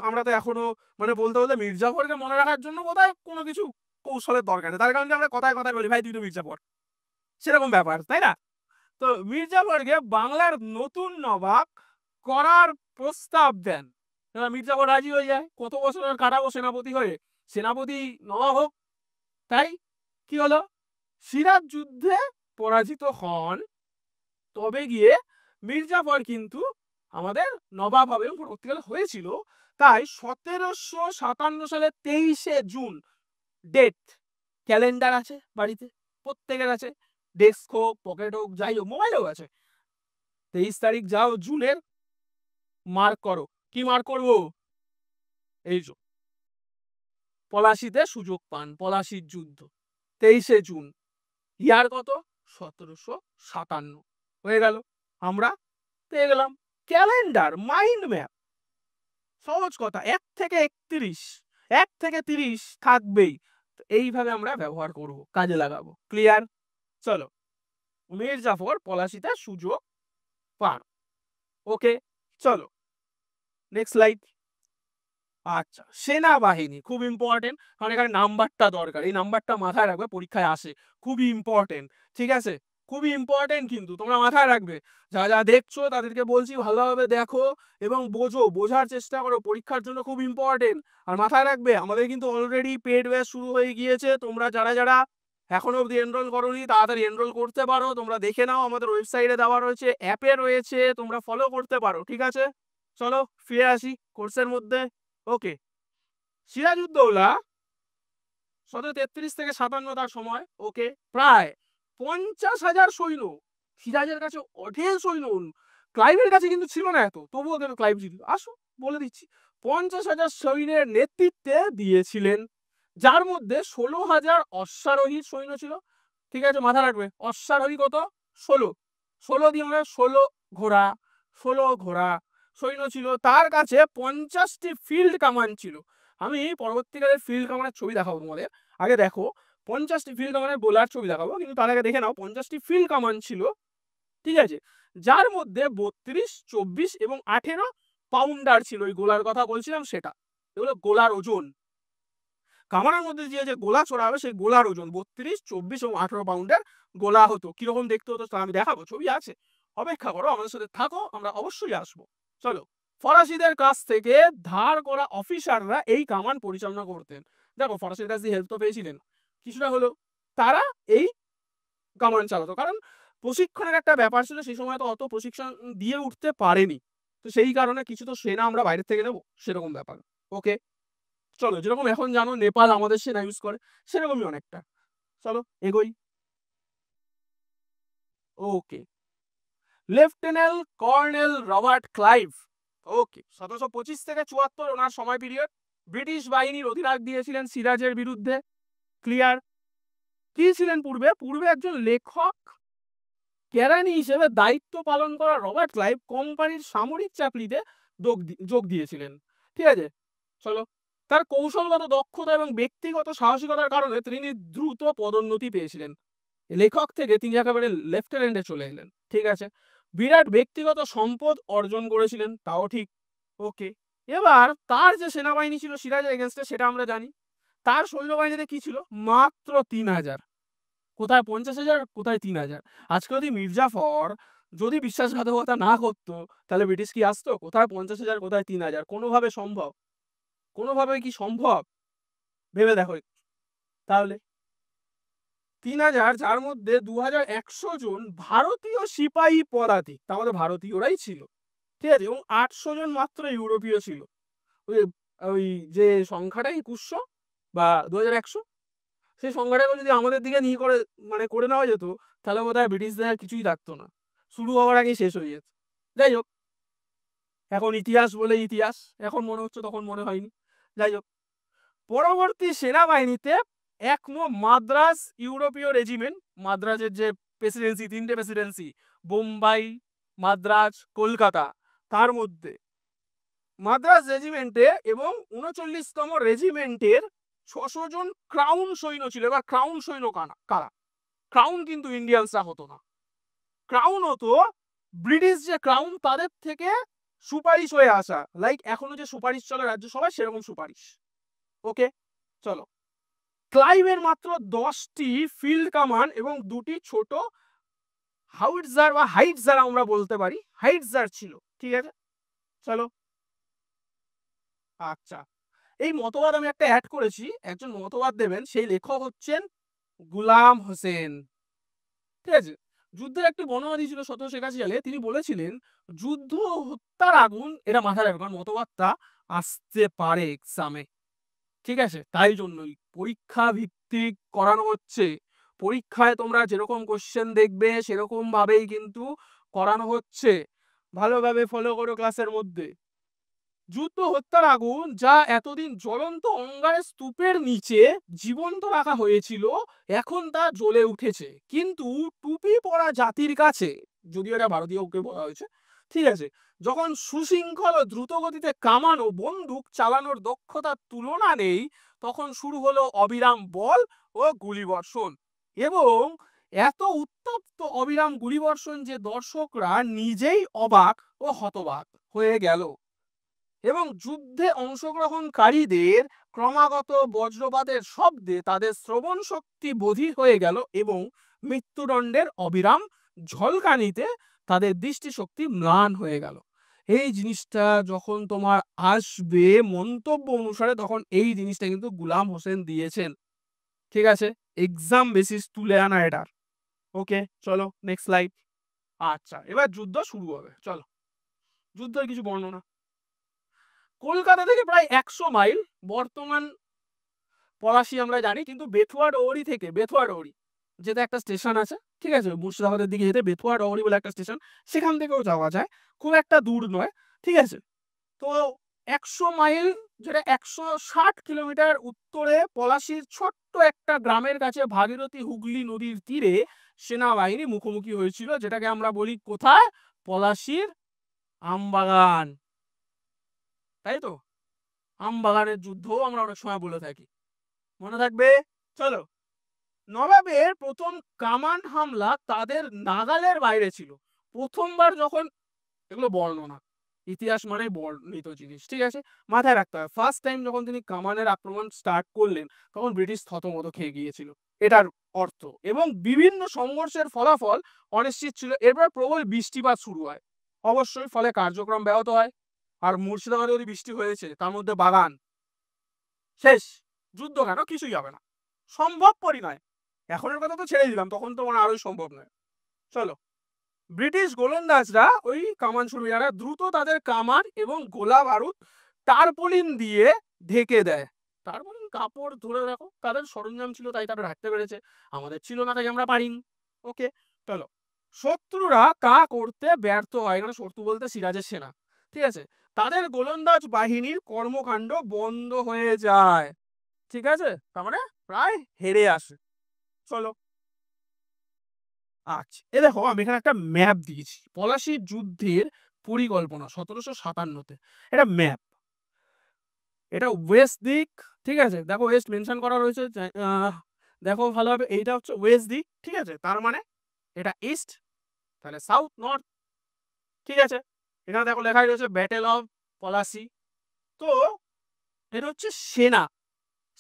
Speaker 1: আমরা তো এখনো মানে বলতে বলতে মির্জাফরকে মনে রাখার জন্য বোধহয় কোনো কিছু কৌশলের দরকার নেই, তার কারণে আমরা কথায় কথায় বলি ভাই তুই তো মির্জাফর, সেরকম ব্যাপার, তাই না? তো মির্জাফরকে বাংলার নতুন নবাব করার প্রস্তাব দেন। মির্জাফর রাজি হয়ে যায়, কত বছরের কাটাবো সেনাপতি হয়ে, সেনাপতি নবাব হোক। তাই কি হলো, সিরাজ যুদ্ধে পরাজিত হন, তবে গিয়ে মির্জাফর কিন্তু আমাদের নবাব হবে এবং পরবর্তীকালে হয়েছিল। তাই 1757 সালের 23শে জুন, ডেট, ক্যালেন্ডার আছে বাড়িতে, প্রত্যেকের আছে, ডেস্ক হোক, পকেট হোক, যাই হোক, মোবাইলেও আছে। 23 তারিখ যাও জুনের, মার্ক করো। কি মার্ক করবো? এই যে পলাশিতে সুযোগ পান, পলাশির যুদ্ধ। 23শে জুন, ইয়ার কত 1757 হয়ে গেল। আমরা পেয়ে গেলাম। ক্যালেন্ডার, মাইন্ড ম্যাপ, সহজ কথা, 1 থেকে 31, 1 থেকে 30 থাকবেই। এইভাবে আমরা ব্যবহার করব, কাজে লাগাবো। ক্লিয়ার? চলো, মীর জাফর পলাশিতে সুযোগ পান। ওকে, চলো নেক্সট স্লাইড। আচ্ছা, সেনাবাহিনী খুব ইম্পর্টেন্ট, কারণ এখানে নাম্বারটা দরকার, এই নাম্বারটা মাথায় রাখবে, পরীক্ষায় আসে, খুবই ইম্পর্টেন্ট। ঠিক আছে, খুবই ইম্পর্টেন্ট, কিন্তু তোমরা মাথায় রাখবে। যা যা দেখছো তাদেরকে বলছি ভালোভাবে দেখো এবং বোঝো, বোঝার চেষ্টা করো, পরীক্ষার জন্য খুব ইম্পর্টেন্ট। আর মাথায় রাখবে, আমাদের কিন্তু অলরেডি পেড ব্যাচ শুরু হয়ে গিয়েছে। তোমরা যারা যারা এখনো অবধি এনরোল করোনি তাড়াতাড়ি এনরোল করতে পারো। তোমরা দেখে নাও, আমাদের ওয়েবসাইটে দেওয়া রয়েছে, অ্যাপে রয়েছে, তোমরা ফলো করতে পারো। ঠিক আছে, চলো ফিরে আসি কোর্সের মধ্যে। ওকে, সিরাজউদ্দৌলা 1733 থেকে 57 তার সময়। ওকে, প্রায় 50,000 সৈন্য, সিরাজের কাছে অঢেল সৈন্য। ক্লাইভের কাছে কিন্তু ছিল না এত, তবুও কেন ক্লাইভ জিতল। আসো বলে দিচ্ছি, 50,000 সৈন্যের নেতৃত্বে দিয়েছিলেন, যার মধ্যে 16,000 অশ্বারোহী সৈন্য ছিল। ঠিক আছে, মাথা রাখবে, অশ্বারোহী কত 16 দিয়ে আমরা 16 ঘোড়া সৈন্য ছিল। তার কাছে 50টি ফিল্ড কামান ছিল। আমি পরবর্তীকালে ফিল্ড কামানের ছবি দেখাবো তোমাদের, আগে দেখো 50টি ফিল্ড কামানের গোলার ছবি দেখাবো, কিন্তু তার আগে দেখে নাও 50টি ফিল্ড কামান ছিল। ঠিক আছে, যার মধ্যে 32, 24 এবং 18 পাউন্ডার ছিল। ওই গোলার কথা বলছিলাম সেটা, এগুলো গোলার ওজন। কামানের মধ্যে যে গোলা ছোড়া হবে সেই গোলার ওজন 32, 24 এবং 18 পাউন্ডের গোলা হতো। কিরকম দেখতে হতো তা আমি দেখাবো, ছবি আছে, অপেক্ষা করো, আমাদের সাথে থাকো, আমরা অবশ্যই আসবো। চলো, ফরাসিদের কাছ থেকে ধার করা অফিসাররা এই কামান পরিচালনা করতেন। দেখো, ফরাসিদের কাছ দিয়ে হেল্প তো পেয়েছিলেন কিছুটা হলো, তারা এই কামান চালাতো, কারণ প্রশিক্ষণের একটা ব্যাপার ছিল, সেই সময় তো অত প্রশিক্ষণ দিয়ে উঠতে পারেনি, তো সেই কারণে কিছু তো সেনা আমরা বাইরে থেকে নেবো, সেরকম ব্যাপার। ওকে, চলো, যেরকম এখন জানো নেপাল আমাদের সেনা ইউজ করে, সেরকমই অনেকটা। চলো এগোই। ওকে, লেফটেন্যান্ট কর্নেল রবার্ট ক্লাইভ। ওকে, 1725 থেকে 74 ওনার সময় পিরিয়ড। ব্রিটিশ বাহিনীর অধিনায়ক দিয়েছিলেন সিরাজের বিরুদ্ধে। ক্লিয়ার? কি ছিলেন পূর্বে একজন লেখক কেরানি হিসেবে দায়িত্ব পালন করা রবার্ট ক্লাইভ কোম্পানির সামরিক চাকরিতে যোগ দিয়েছিলেন। ঠিক আছে, চলো, তার কৌশলগত দক্ষতা এবং ব্যক্তিগত সাহসিকতার কারণে তিনি দ্রুত পদোন্নতি পেয়েছিলেন। লেখক থেকে তিনি একেবারে লেফটেন্যান্টে চলে এলেন। ঠিক আছে, বিরাট ব্যক্তিগত সম্পদ অর্জন করেছিলেন, তাও ঠিক। ওকে, এবার তার যে সেনাবাহিনী ছিল সিরাজের এগেনস্টে সেটা আমরা জানি। তার সৈন্যবাহিনীতে কি ছিল? মাত্র 3,000। কোথায় 50,000, কোথায় 3,000। আজকে যদি মির্জাফর যদি বিশ্বাসঘাতকতা না করতো, তাহলে ব্রিটিশ কি আসতো? কোথায় 50,000, কোথায় 3,000, কোনোভাবে সম্ভব? কোনোভাবে কি সম্ভব? ভেবে দেখো তাহলে। 3,000, যার মধ্যে 2,100 জন ভারতীয় সিপাহী পদাতিক, তার মধ্যে ভারতীয়রাই ছিল। ঠিক আছে, এবং 800 জন মাত্র ইউরোপীয় ছিল। ওই ওই যে সংখ্যাটা 2100 বা 2,100, সেই সংখ্যাটাকে যদি আমাদের দিকে নিয়ে করে নেওয়া যেত, তাহলে বোধ হয় ব্রিটিশদের আর কিছুই থাকতো না, শুরু হওয়ার আগেই শেষ হয়ে যেত। যাই হোক, এখন ইতিহাস বলে ইতিহাস, এখন মনে হচ্ছে, তখন মনে হয়নি। যাই হোক, পরবর্তী সেনাবাহিনীতে মাদ্রাজ ইউরোপীয় রেজিমেন্ট, মাদ্রাজের যে প্রেসিডেন্সি, 3টে প্রেসিডেন্সি, বোম্বাই, মাদ্রাজ, কলকাতা, তার মধ্যে মাদ্রাজ রেজিমেন্টে এবং 39তম রেজিমেন্টের 600 জন ক্রাউন সৈন্য ছিল। এবার ক্রাউন সৈন্য কারা? ক্রাউন কিন্তু ইন্ডিয়ানসরা হতো না, ক্রাউন হতো ব্রিটিশ যে ক্রাউন, তাদের থেকে সুপারিশ হয়ে আসা, লাইক এখনো যে সুপারিশ চলে রাজ্যসভায়, সেরকম সুপারিশ। ওকে, চলো, ক্লাইভের মাত্র 10টি ফিল্ড কামান এবং 2টি ছোট হাউইটজার বা হাইটজার আমরা বলতে পারি, হাইটজার ছিল। ঠিক আছে, চলো। আচ্ছা, এই মতবাদ আমি একটা অ্যাড করেছি, একজন মতবাদ দেবেন, সেই লেখক হচ্ছেন গুলাম হোসেন। ঠিক আছে, যুদ্ধের একটি বর্ণনা দিয়েছিল 1781 সালে, তিনি বলেছিলেন যুদ্ধ হত্যার আগুন, এটা মাথায় রাখবেন, কারণ মতবাদটা আসতে পারে এক্সামে। ঠিক আছে, তাই জন্যই পরীক্ষা ভিত্তিক করানো হচ্ছে, পরীক্ষায় তোমরা যেরকম কোশ্চেন দেখবে সেরকম ভাবেই কিন্তু করানো হচ্ছে, ভালোভাবে ফলো করো ক্লাসের মধ্যে। যুদ্ধ হত্যার আগুন যা এতদিন জ্বলন্ত অঙ্গারের স্তূপের নিচে জীবন্ত রাখা হয়েছিল এখন তা জ্বলে উঠেছে, কিন্তু টুপি পরা জাতির কাছে, যদিও এটা ভারতীয়কে বলা হয়েছে, ঠিক আছে, যখন সুশৃঙ্খল ও দ্রুত গতিতে কামান ও বন্দুক চালানোর দক্ষতার তুলনা নেই, তখন শুরু হলো অবিরাম বল ও গুলিবর্ষণ, এবং এত উত্তপ্ত অবিরাম গুলিবর্ষণ যে দর্শকরা নিজেই অবাক ও হতবাক হয়ে গেল, এবং যুদ্ধে অংশগ্রহণকারীদের ক্রমাগত বজ্রপাতের শব্দে তাদের শ্রবণ শক্তি বধির হয়ে গেল, এবং মৃত্যুদণ্ডের অবিরাম ঝলকানিতে তাদের দৃষ্টিশক্তি ম্লান হয়ে গেল। এই জিনিসটা যখন তোমার আসবে মন্তব্য অনুসারে, তখন এই জিনিসটা কিন্তু গুলাম হোসেন দিয়েছেন, ঠিক আছে, এক্সাম বেসিস তুলে আনা এটার। ওকে, চলো নেক্সট স্লাইড। আচ্ছা, এবার যুদ্ধ শুরু হবে, চলো যুদ্ধের কিছু বর্ণনা। কলকাতা থেকে প্রায় 100 মাইল, বর্তমান পলাশী আমরা জানি, কিন্তু বেথুয়া ডৌরি থেকে, বেথুয়া ডৌরি যেটা একটা স্টেশন আছে, ঠিক আছে, মুর্শিদাবাদের দিকে যেতে বেথুয়া ডৌরি বলে একটা স্টেশন, সেখান থেকেও যাওয়া যায়, খুব একটা দূর নয়, ঠিক আছে। তো 100 মাইল, যেটা 160 কিলোমিটার উত্তরে পলাশীর ছোট্ট একটা গ্রামের কাছে ভাগীরথী হুগলি নদীর তীরে সেনাবাহিনী মুখোমুখি হয়েছিল, যেটাকে আমরা বলি কোথায়, পলাশীর আমবাগান, তাই তো, আমবাগানের যুদ্ধও আমরা অনেক সময় বলে থাকি, মনে থাকবে। চলো, নবাবের প্রথম কামান হামলা তাদের নাগালের বাইরে ছিল। প্রথমবার যখন, এগুলো বর্ণনা, ইতিহাস মানে বর্ণিত জিনিস, ঠিক আছে, মাথায় রাখতে হবে, ফার্স্ট টাইম যখন তিনি কামানের আক্রমণ স্টার্ট করলেন তখন ব্রিটিশ থতমত খেয়ে গিয়েছিল, এটার অর্থ, এবং বিভিন্ন সংঘর্ষের ফলাফল অনিশ্চিত ছিল। এরপর প্রবল বৃষ্টিপাত শুরু হয়, অবশ্যই, ফলে কার্যক্রম ব্যাহত হয়, আর মুর্শিদাবাদে যদি বৃষ্টি হয়েছে তার মধ্যে বাগান, শেষ, যুদ্ধ কেন, কিছুই হবে না, সম্ভবপরই নয়। এখনের কথা তো ছেড়ে দিলাম, তখন তো মানে আরোই সম্ভব নয়। চলো, ব্রিটিশ গোলন্দাজরা, ওই কামান সুরবিরারা দ্রুত তাদের কামান এবং গোলা বারুদ টারপলিন দিয়ে ঢেকে দেয়। টারপলিন কাপড়, ধরে রাখো, তাদের সরঞ্জাম ছিল তাই তারা রাখতে পেরেছে, আমাদের ছিল না তাই আমরা পারিনি। ওকে, চলো, শত্রুরা কা করতে ব্যর্থ হয়, এখানে শত্রু বলতে সিরাজের সেনা, ঠিক আছে, তাদের গোলন্দাজ বাহিনীর কর্মকাণ্ড বন্ধ হয়ে যায়, ঠিক আছে, তার মানে প্রায় হেরে আসে। চলো, আচ্ছা, এ দেখো আমি এখানে একটা ম্যাপ দিয়েছি, পলাশীর যুদ্ধের পরিকল্পনা 1757-তে, এটা ম্যাপ, এটা ওয়েস্ট দিক, ঠিক আছে, দেখো ওয়েস্ট মেনশন করা রয়েছে, দেখো ভালোভাবে, এইটা হচ্ছে ওয়েস্ট দিক, ঠিক আছে, তার মানে এটা ইস্ট, তাহলে সাউথ নর্থ, ঠিক আছে, এখানে দেখো লেখাই রয়েছে ব্যাটেল অফ পলাশী। তো এটা হচ্ছে সেনা,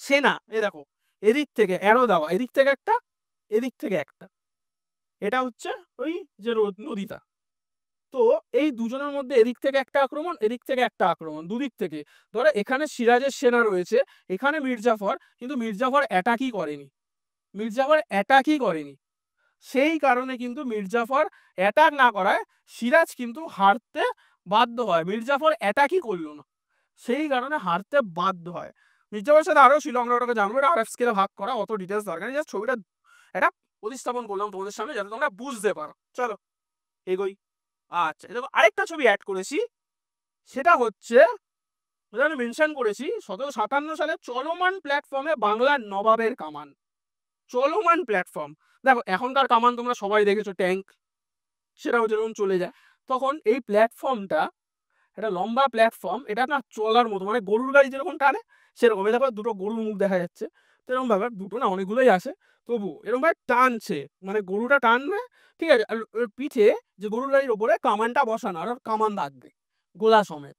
Speaker 1: সেনা, এ দেখো এদিক থেকে অ্যারো দেওয়া, এদিক থেকে একটা, এদিক থেকে একটা, এটা হচ্ছে ওই যে নদীটা। তো এই দুজনের মধ্যে এদিক থেকে একটা আক্রমণ, এদিক থেকে একটা আক্রমণ, দুদিক থেকে, ধরো এখানে সিরাজের সেনা রয়েছে, এখানে মির্জাফর, কিন্তু মির্জাফর অ্যাটাকই করেনি, মির্জাফর অ্যাটাকই করেনি, সেই কারণে কিন্তু মির্জাফর অ্যাটাক না করায় সিরাজ কিন্তু হারতে বাধ্য হয়, মির্জাফর অ্যাটাকই করলো না, সেই কারণে হারতে বাধ্য হয়। মির্জাফরের সাথে আরো ছিল, আমরা ওটাকে জানবো, এটা আরএফ স্কেলে ভাগ করা, অত ডিটেলস দরকার নেই, জাস্ট ছবিটা এটা উপস্থাপন করলাম তোমাদের সামনে যাতে তোমরা বুঝতে পারো। চলো এগোই। আচ্ছা, দেখো আরেকটা ছবি অ্যাড করেছি, সেটা হচ্ছে আমি মেনশন করেছি 1757 সালে চলমান প্ল্যাটফর্মে বাংলার নবাবের কামান, চলমান প্ল্যাটফর্ম, দেখো এখনকার কামান তোমরা সবাই দেখেছো, ট্যাঙ্ক, সেটাও যেরকম চলে যায়, তখন এই প্ল্যাটফর্মটা, এটা লম্বা প্ল্যাটফর্ম, এটা না চলার মতো, মানে গরুর গাড়ি যেরকম টানে সেরকম, এই দেখো দুটো গরুর মুখ দেখা যাচ্ছে, তো এরকম ভাবে, দুটো না অনেকগুলোই আছে, তবু এরকম ভাবে টানছে, মানে গরুটা টানবে, ঠিক আছে, আর ওর পিঠে যে গরুর গাড়ির ওপরে কামানটা বসানো, আর কামান রাখবে, গোলা সমেত,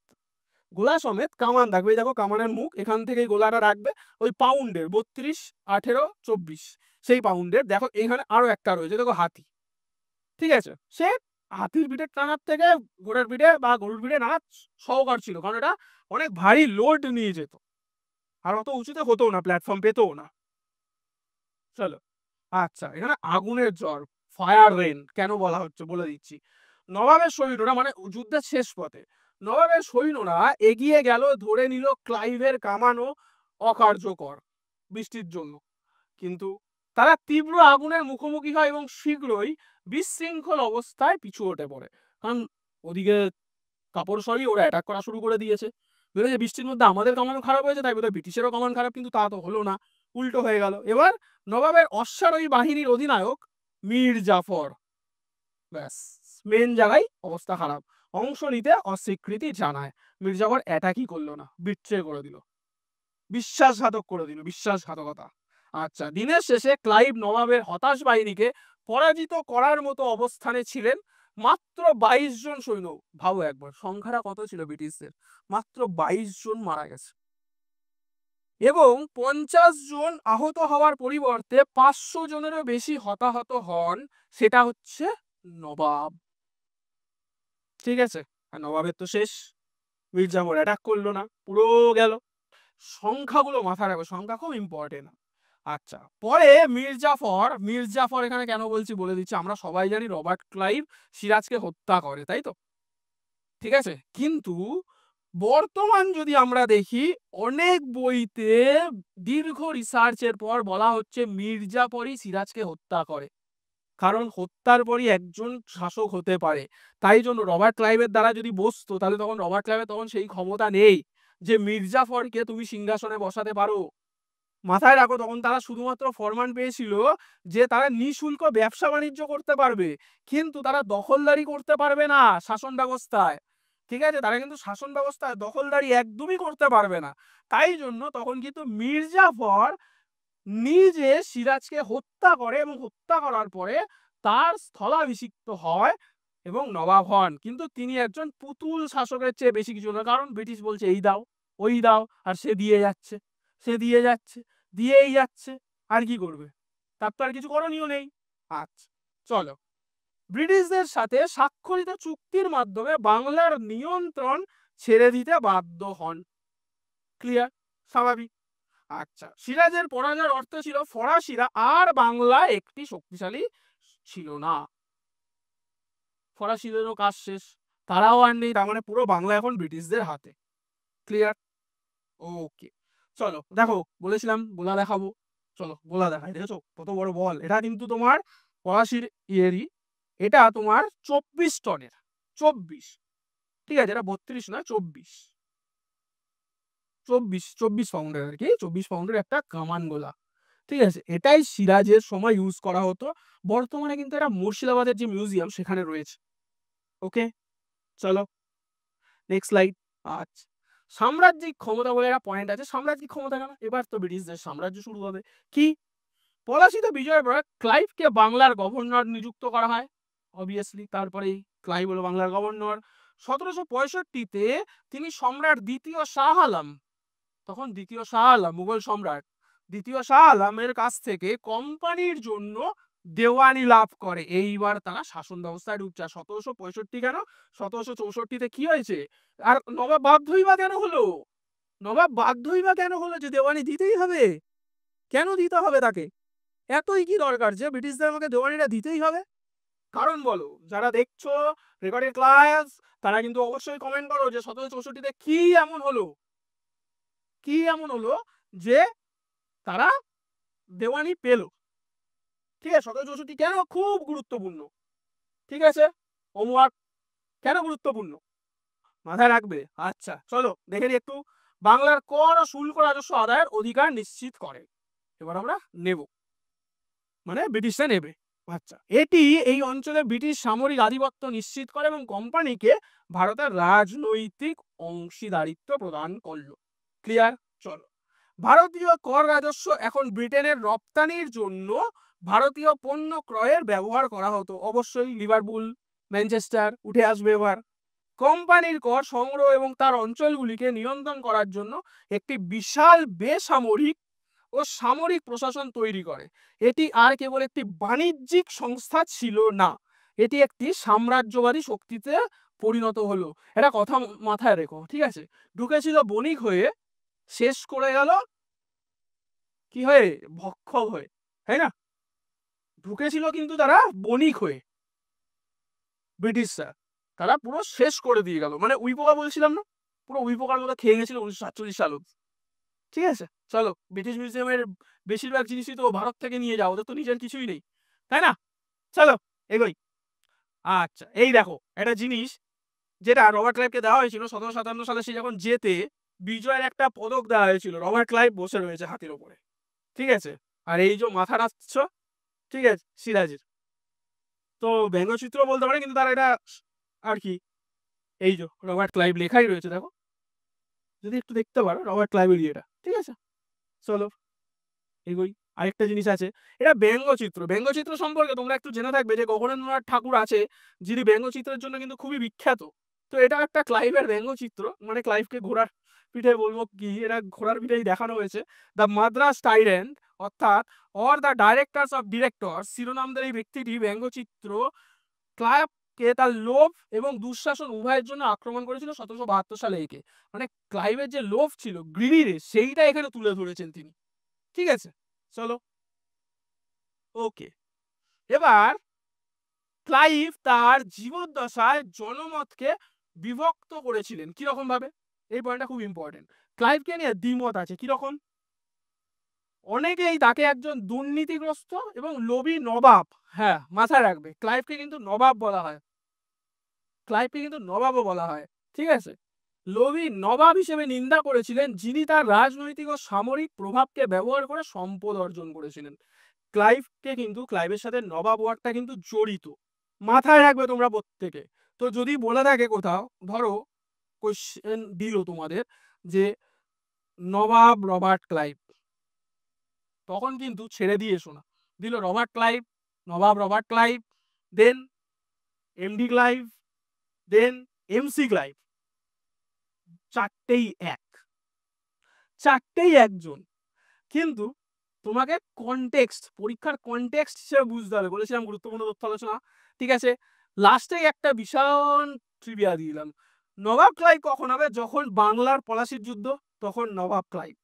Speaker 1: গোলা সমেত কামান রাখবে, এই দেখো কামানের মুখ, এখান থেকে গোলাটা রাখবে, ওই পাউন্ডের 32, 18, 24, সেই পাউন্ডের, দেখো এখানে আরো একটা রয়েছে, দেখো হাতি, ঠিক আছে, সে হাতির পিঠে টানার থেকে ঘোড়ার পিঠে বা গরুর পিঠে টানা সহকার ছিল, কারণ এটা অনেক ভারী লোড নিয়ে যেত, আর অত উঁচুতে হতো না, প্ল্যাটফর্ম পেতো না। চলো, আচ্ছা, এখানে আগুনের ঝড়, ফায়ার রেন কেন বলা হচ্ছে বলে দিচ্ছি। নবাবের সৈন্যরা, মানে যুদ্ধের শেষ পথে নবাবের সৈন্যরা এগিয়ে গেল, ধরে নিল ক্লাইভের কামানও অকার্যকর বৃষ্টির জন্য, কিন্তু তারা তীব্র আগুনের মুখোমুখি হয় এবং শীঘ্রই বিশৃঙ্খল অবস্থায় পিছু হটে পড়ে, কারণ ওদিকে কাপড় সরিয়ে ওরা অ্যাটাক করা শুরু করে দিয়েছে, বুঝলে, বৃষ্টির মধ্যে আমাদের কামানও খারাপ হয়েছে, তাই বোধহয় ব্রিটিশেরও কামান খারাপ, কিন্তু তা তো হলো না, উল্টো হয়ে গেল। এবার নবাবের অশ্বারোহী বাহিনীর অধিনায়ক মীর জাফর, ব্যাস মেন জায়গায় অবস্থা খারাপ, অংশ নিতে অস্বীকৃতি জানায়। মীর জাফর অ্যাটাকই করলো না, বিট্রে করে দিল, বিশ্বাসঘাতক করে দিল, বিশ্বাসঘাতকতা। আচ্ছা, দিনের শেষে ক্লাইভ নবাবের হতাশ বাহিনীকে পরাজিত করার মতো অবস্থানে ছিলেন। মাত্র 22 জন সৈন্য, ভাবো একবার সংখ্যাটা কত ছিল ব্রিটিশদের, মাত্র 22 জন মারা গেছে, এবং 50 জন আহত হওয়ার পরিবর্তে 500 জনেরও বেশি হতাহত হন, সেটা হচ্ছে নবাব। ঠিক আছে, আর নবাবের তো শেষ, মীর জাফর অ্যাটাক করলো না, পুরো গেল। সংখ্যাগুলো মাথায় রাখবে, সংখ্যা খুব ইম্পর্টেন্ট। আচ্ছা, পরে মির্জাফর এখানে কেন বলছি বলে দিচ্ছি। আমরা সবাই জানি রবার্ট ক্লাইভ সিরাজকে হত্যা করে, তাই তো, ঠিক আছে, কিন্তু বর্তমান যদি আমরা দেখি, অনেক বইতে দীর্ঘ রিসার্চের পর বলা হচ্ছে মির্জাফরই সিরাজকে হত্যা করে, কারণ হত্যার পরই একজন শাসক হতে পারে। তাই জন্য রবার্ট ক্লাইভের দ্বারা যদি বসতো, তাহলে তখন রবার্ট ক্লাইভের তখন সেই ক্ষমতা নেই যে মির্জাফরকে তুমি সিংহাসনে বসাতে পারো। মাথায় রাখো, তখন তারা শুধুমাত্র ফরমান পেয়েছিল যে তারা নিঃশুল্ক ব্যবসা বাণিজ্য করতে পারবে, কিন্তু তারা দখলদারি করতে পারবে না শাসন ব্যবস্থায়। ঠিক আছে, তারা কিন্তু শাসন ব্যবস্থায় দখলদারি একদমই করতে পারবে না। তাই জন্য তখন কিন্তু মির্জাফর নিজে সিরাজকে হত্যা করে, এবং হত্যা করার পরে তার স্থলাভিষিক্ত হয় এবং নবাব হন। কিন্তু তিনি একজন পুতুল শাসকের চেয়ে বেশি কিছু না, কারণ ব্রিটিশ বলছে এই দাও ওই দাও, আর সে দিয়ে যাচ্ছে, সে দিয়ে যাচ্ছে, দিয়েই যাচ্ছে, আর কি করবে, তার তো আর কিছু করণীয় নেই। আচ্ছা, চলো, ব্রিটিশদের সাথে স্বাক্ষরিত চুক্তির মাধ্যমে বাংলার নিয়ন্ত্রণ ছেড়ে দিতে বাধ্য হন। ক্লিয়ার, স্বাভাবিক। আচ্ছা, সিরাজের পরাজয়ের অর্থ ছিল ফরাসিরা আর বাংলা একটি শক্তিশালী ছিল না, ফরাসিদেরও কাজ শেষ, তারাও আর নেই, তার মানে পুরো বাংলা এখন ব্রিটিশদের হাতে। ক্লিয়ার, ওকে। চলো দেখো, বলেছিলাম গোলা দেখাবো, চলো গোলা দেখাই। দেখেছো কত বড় বল, এটা কিন্তু তোমার ফরাসির ইয়েরই, এটা তোমার 24 টনের, 24, ঠিক আছে, এটা 32 না, 24, 24 পাউন্ডের আর কি, 24 পাউন্ডের একটা কামান গোলা। ঠিক আছে, এটাই সিরাজের সময় ইউজ করা হতো। বর্তমানে কিন্তু এটা মুর্শিদাবাদের যে মিউজিয়াম সেখানে রয়েছে। ওকে, চলো নেক্সট স্লাইড। আচ্ছা, সাম্রাজ্যিক ক্ষমতা বলে একটা পয়েন্ট আছে, সাম্রাজ্যিক ক্ষমতা কেন, এবার তো ব্রিটিশদের সাম্রাজ্য শুরু হবে। কি, পলাশিতে বিজয়ের পর ক্লাইভকে বাংলার গভর্নর নিযুক্ত করা হয়, অবভিয়াসলি, তারপরেই ক্লাইভ হলো বাংলার গভর্নর। 1765-তে তিনি সম্রাট দ্বিতীয় শাহ আলম, তখন দ্বিতীয় শাহ আলম মুঘল সম্রাট, দ্বিতীয় শাহ আলমের কাছ থেকে কোম্পানির জন্য দেওয়ানি লাভ করে। এইবার তারা শাসন ব্যবস্থায় ঢুকছে। 1765 কেন, 1764-তে কি হয়েছে, আর নবাব বাধ্যই বা কেন হলো, নবাব বাধ্যই বা কেন হলো যে দেওয়ানি দিতেই হবে, কেন দিতে হবে তাকে, এতই কি দরকার যে ব্রিটিশদের আমাকে দেওয়ানিটা দিতেই হবে, কারণ বলো, যারা দেখছো রেকর্ডেড ক্লাস, তারা কিন্তু অবশ্যই কমেন্ট করো যে 1764-তে কি এমন হলো, কি এমন হলো যে তারা দেওয়ানি পেল। ঠিক আছে, 1764 কেন খুব গুরুত্বপূর্ণ, ঠিক আছে, হোমওয়ার্ক, কেন গুরুত্বপূর্ণ মাথায় রাখবে। আচ্ছা, চলো দেখে নিই একটু, বাংলার কর ও শুল্ক রাজস্ব আদায়ের অধিকার নিশ্চিত করে, এবার আমরা নেব, মানে ব্রিটিশরা নেবে। আচ্ছা, এটি এই অঞ্চলে ব্রিটিশ সামরিক আধিপত্য নিশ্চিত করে এবং কোম্পানিকে ভারতের রাজনৈতিক অংশীদারিত্ব প্রদান করলো। ক্লিয়ার, চলো, ভারতীয় কর রাজস্ব এখন ব্রিটেনের রপ্তানির জন্য ভারতীয় পণ্য ক্রয়ের ব্যবহার করা হতো, অবশ্যই লিভারপুল ম্যানচেস্টার উঠে আসবে এবার। কোম্পানির কর সংগ্রহ এবং তার অঞ্চলগুলিকে নিয়ন্ত্রণ করার জন্য একটি বিশাল বেসামরিক ও সামরিক প্রশাসন তৈরি করে। এটি আর কেবল একটি বাণিজ্যিক সংস্থা ছিল না, এটি একটি সাম্রাজ্যবাদী শক্তিতে পরিণত হলো। এটা কথা মাথায় রেখো, ঠিক আছে, ঢুকেছিল বণিক হয়ে, শেষ করে গেল কি হয়ে, ভক্ষক হয়ে, তাই না, ঢুকেছিল কিন্তু তারা বণিক হয়ে, ব্রিটিশরা, তারা পুরো শেষ করে দিয়ে গেল, মানে উইপোকা বলছিলাম না, পুরো উইপোকার মতো খেয়ে গেছিল 1947 সালে। ঠিক আছে, চলো, ব্রিটিশ মিউজিয়ামের বেশিরভাগ জিনিসই তো ভারত থেকে নিয়ে যাও, ওদের তো নিজের কিছুই নেই, তাই না, চলো এগোই। আচ্ছা, এই দেখো একটা জিনিস যেটা রবার্ট ক্লাইভকে দেওয়া হয়েছিল 1757 সালে, সে যখন জেতে, বিজয়ের একটা পদক দেওয়া হয়েছিল, রবার্ট ক্লাইভ বসে রয়েছে হাতির ওপরে, ঠিক আছে। আর এই যে মাথা নাচছ, ঠিক আছে, সিরাজের। তো ব্যঙ্গচিত্র বলতে পারে, কিন্তু তার এটা আর কি, এই যে রবার্ট ক্লাইভ লেখাই রয়েছে, দেখো যদি একটু দেখতে পারো রবার্ট ক্লাইভের ইয়েটা, ঠিক আছে। চলো এগোই। আরেকটা জিনিস আছে, এটা ব্যঙ্গচিত্র। ব্যঙ্গচিত্র সম্পর্কে তোমরা একটু জেনে থাকবে যে গগনেন্দ্রনাথ ঠাকুর আছে, যিনি ব্যঙ্গচিত্রের জন্য কিন্তু খুবই বিখ্যাত। তো এটা একটা ক্লাইভের ব্যঙ্গচিত্র, মানে ক্লাইভকে ঘোড়ার পিঠে বলবো কি, এটা ঘোড়ার পিঠেই দেখানো হয়েছে। দ্য মাদ্রাস টাইরেন্ট অর্থাৎ or the directors of director শিরোনামদের এই ব্যক্তিটি ব্যঙ্গচিত্র ক্লাইভকে তার লোভ এবং দুঃশাসন উভয়ের জন্য আক্রমণ করেছিল 1772 সালে একে। মানে ক্লাইভের যে লোভ ছিল, গ্রিডিনেস, সেইটা এখানে তুলে ধরেছেন তিনি, ঠিক আছে। চলো ওকে, এবার ক্লাইভ তার জীবদ্দশায় জনমতকে বিভক্ত করেছিলেন কিরকম ভাবে, এই পয়েন্টটা খুব ইম্পর্টেন্ট। ক্লাইভকে নিয়ে দ্বিমত আছে কিরকম। অনেকেই তাকে একজন দুর্নীতিগ্রস্ত এবং লোভী নবাব, হ্যাঁ মাথায় রাখবে, ক্লাইভকে কিন্তু নবাব বলা হয়, ক্লাইভকে কিন্তু নবাবও বলা হয়, ঠিক আছে। লোভী নবাব হিসেবে নিন্দা করেছিলেন, যিনি তার রাজনৈতিক ও সামরিক প্রভাবকে ব্যবহার করে সম্পদ অর্জন করেছিলেন। ক্লাইভকে কিন্তু, ক্লাইভের সাথে নবাব ওয়ার্ডটা কিন্তু জড়িত, মাথায় রাখবে তোমরা প্রত্যেকে। তো যদি বলে থাকে কোথাও, ধরো কোশ্চেন দিল তোমাদের যে নবাব রবার্ট ক্লাইভ, তখন কিন্তু ছেড়ে দিয়ে শোনা, দিল রবার্ট ক্লাইভ, নবাব রবার্ট ক্লাইভ, দেন এমডি ক্লাইভ, দেন এমসি ক্লাইভ, চারটেই এক, চারটেই একজন। কিন্তু তোমাকে কনটেক্সট, পরীক্ষার কনটেক্সট হিসেবে বুঝতে হবে, বলেছিলাম গুরুত্বপূর্ণ তথ্য আলোচনা, ঠিক আছে। লাস্টে একটা বিশাল ট্রিভিয়া দিলাম, নবাব ক্লাইভ কখন হবে, যখন বাংলার পলাশির যুদ্ধ, তখন নবাব ক্লাইভ।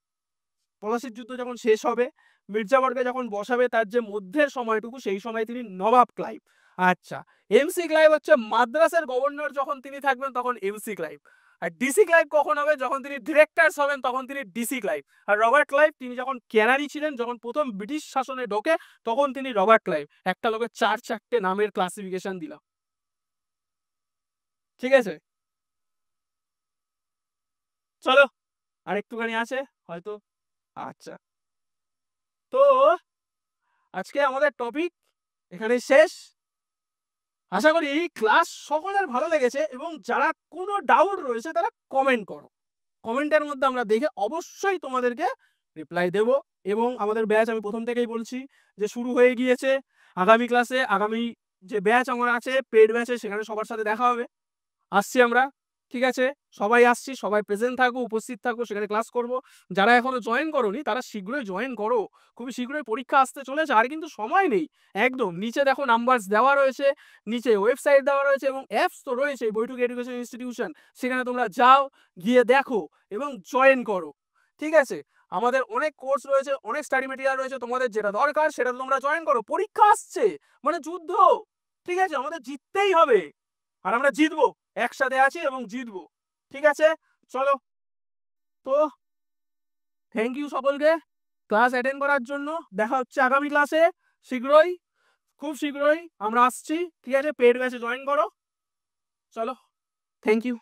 Speaker 1: পলাশির যুদ্ধ যখন শেষ হবে, মির্জাবরকে যখন বসাবে, তার যে মধ্যের সময়টুকু, সেই সময় তিনি নবাব ক্লাইভ। আচ্ছা, এমসি ক্লাইভ হচ্ছে মাদ্রাসের গভর্নর যখন তিনি থাকবেন, তখন এমসি ক্লাইভ। আর ডিসি ক্লাইভ কখন হবে, যখন তিনি ডিরেক্টরস হবেন, তখন তিনি ডিসি ক্লাইভ। আর রবার্ট ক্লাইভ তিনি যখন ক্যানারি ছিলেন, যখন প্রথম ব্রিটিশ শাসনে ঢোকে, তখন তিনি রবার্ট ক্লাইভ। একটা লোকের চারটে নামের ক্লাসিফিকেশন দিলাম, ঠিক আছে। চলো আর একটুখানি আছে হয়তো। আচ্ছা, তো আজকে আমাদের টপিক এখানে শেষ। আশা করি এই ক্লাস সকলের ভালো লেগেছে, এবং যারা কোনো ডাউট রয়েছে তারা কমেন্ট করো, কমেন্টের মধ্যে আমরা দেখে অবশ্যই তোমাদেরকে রিপ্লাই দেব। এবং আমাদের ব্যাচ আমি প্রথম থেকেই বলছি যে শুরু হয়ে গিয়েছে। আগামী ক্লাসে, আগামী যে ব্যাচ আমার আছে পেড ব্যাচে, সেখানে সবার সাথে দেখা হবে, আসছি আমরা, ঠিক আছে। সবাই আসছি, সবাই প্রেজেন্ট থাকো, উপস্থিত থাকো, সেখানে ক্লাস করব। যারা এখনো জয়েন করোনি তারা শীঘ্রই জয়েন করো, খুবই শীঘ্রই পরীক্ষা আসতে চলেছে, আর কিন্তু সময় নেই একদম। নিচে দেখো নাম্বার দেওয়া রয়েছে, নিচে ওয়েবসাইট দেওয়া রয়েছে, এবং অ্যাপস তো রয়েছে, বৈঠক এডুকেশন ইনস্টিটিউশন, সেখানে তোমরা যাও, গিয়ে দেখো এবং জয়েন করো, ঠিক আছে। আমাদের অনেক কোর্স রয়েছে, অনেক স্টাডি মেটেরিয়াল রয়েছে, তোমাদের যেটা দরকার সেটা তোমরা জয়েন করো। পরীক্ষা আসছে, মানে যুদ্ধ, ঠিক আছে, আমাদের জিততেই হবে, আর আমরা জিতবো, একসাথে আছি এবং জিতবো, ঠিক আছে। চলো, তো থ্যাংক ইউ সকলকে ক্লাস অ্যাটেন্ড করার জন্য। দেখা হচ্ছে আগামী ক্লাসে শীঘ্রই, খুব শীঘ্রই আমরা আসছি, ঠিক আছে। পেড ব্যাচে জয়েন করো, চলো, থ্যাংক ইউ।